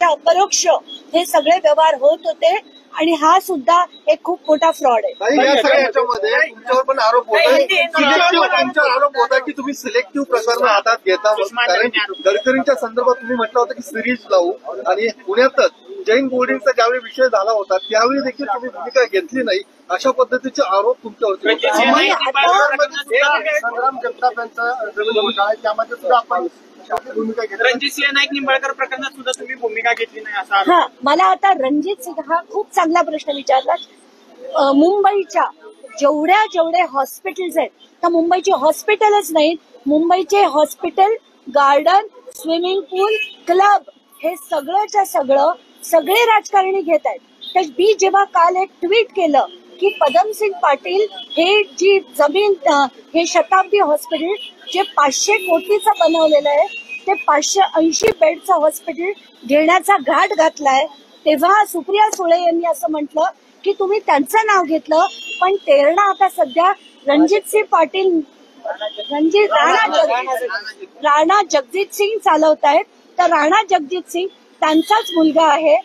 आता अपरोक्ष हे सगळे व्यवहार होत होते आणि हा सुद्धा एक खूप मोठा फ्रॉड आहे। या सगळ्याच्यामध्ये तुमच्यावर पण आरोप होत आहे, तुमच्यावर आरोप होत आहे की तुम्ही सिलेक्टिव्ह प्रकरण हातात घेता। कारण गडकरींच्या संदर्भात तुम्ही म्हटलं होतं की सिरीज लावू, आणि पुण्यातच जैन बोर्डिंगचा ज्यावेळी विषय झाला होता त्यावेळी देखील तुम्ही भूमिका घेतली नाही, अशा पद्धतीचे आरोप तुमच्यावरती होते। संग्राम जगताप यांचा आहे त्यामध्ये सुद्धा आपण भूमिका घेतली। रणजित सिंह नाईक निंबाळकर प्रकरणात सुद्धा तुम्ही भूमिका घेतली नाही असा आरोप। हा, मला आता रणजित सिंह हा खूप चांगला प्रश्न विचारला। मुंबईच्या जेवढे हॉस्पिटल्स आहेत तर मुंबईचे हॉस्पिटलच नाहीत, मुंबईचे हॉस्पिटल, गार्डन, स्विमिंग पूल, क्लब हे सगळंच्या सगळे राजकारणी घेत आहेत। तर मी जेव्हा काल एक ट्विट केलं की पदमसिंग पाटील हे जी जमीन, हे शताब्दी हॉस्पिटल जे 500 कोटीचं बनवलेलं आहे ते 580 बेडचं हॉस्पिटल घेण्याचा घाट घातलाय, तेव्हा सुप्रिया सुळे यांनी असं म्हटलं की तुम्ही त्यांचं नाव घेतलं, पण तेरणा आता सध्या रणजित पाटील राणा जगजित सिंग चालवत आहेत। तर राणा जगजित सिंग त्यांचाच मुलगा आहे,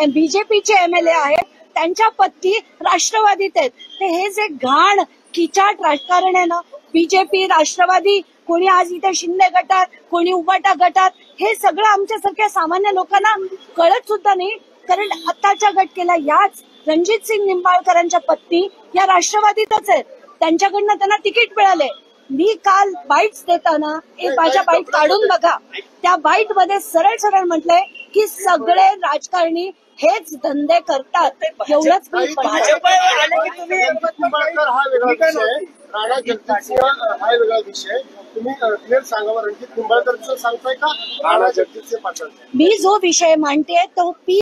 बीजेपीचे एमएलए आहेत, त्यांच्या पत्नी राष्ट्रवादीत आहेत। तर हे जे घाण किचाट राजकारण आहे ना, बीजेपी, राष्ट्रवादी, कोणी आज इथे शिंदे गटात, कोणी उबाटा गटात, हे सगळं आमच्यासारख्या सामान्य लोकांना कळत सुद्धा नाही। कारण आताच्या गटकेला याच रणजित सिंग निंबाळकरांच्या पत्नी या राष्ट्रवादीतच आहेत, त्यांच्याकडनं त्यांना तिकीट मिळाले। मी काल बाईट्स देताना माझ्या बाईट काढून बघा, त्या बाईट मध्ये सरळ म्हटलंय की सगळे राजकारणी हेच धंदे करतात, एवढंच मी राणा जगजितसिंह हा वेगळा विषय, तुम्ही क्लिअर सांगावं, रणजित निंबाळकरचं सांगताय का राणा जगजितसिंह पाटील? मी जो विषय मांडते तो